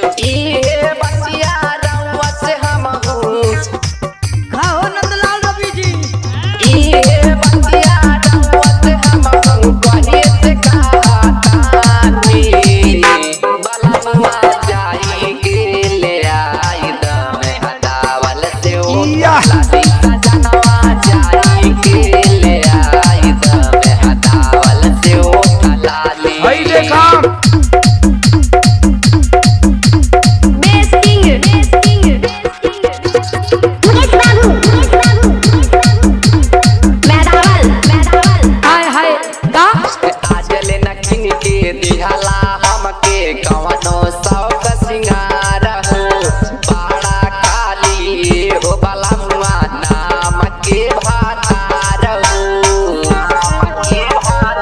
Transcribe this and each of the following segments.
ये बसिया रउआ से हम खाओ नंदलाल रवि जी। ये बसिया रउआ से हम कहिए से कहतानी बलवा जाई के ले आई दम हटावल से ओ जनवा जाई के ले आई दम हटावल से ओ लाली भाई देखा कवनो शौक सिंगार हो बड़ा खाली हो बला मुआ नाम के भातार हो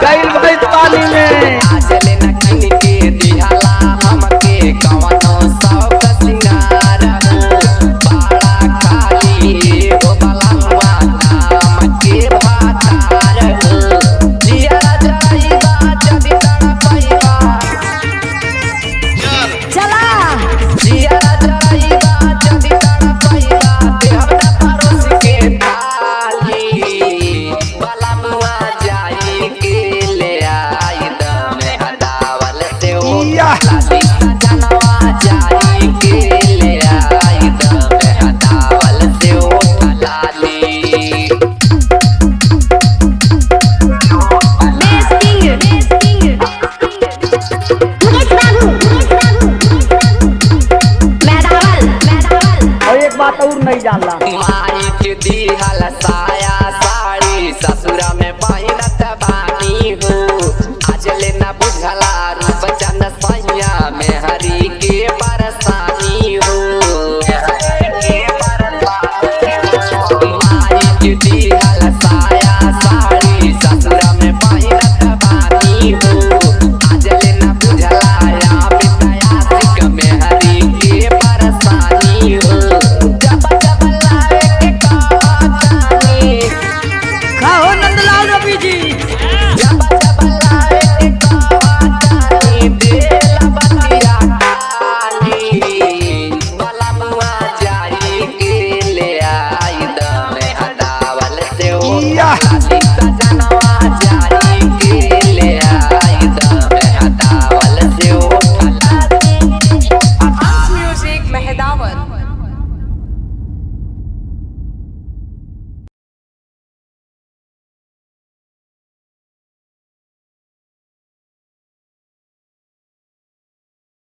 गैल भाई पानी में आजले नखिन के दिहला हमके कवनो शौक सिंगार हो बड़ा खाली हो बला मुआ नाम के भातार हो जिया जाईबा जदी तड़पईबा चला जिया जाईबा जदी तड़पईबा देहब ना परोस के थाली बलमुआ जाई के ले आई दम हटावल से ओ लाली जनवा जाई के ले आई दम हटावल से ओ लाली और एक बात और नहीं जानला माई के दिहल सा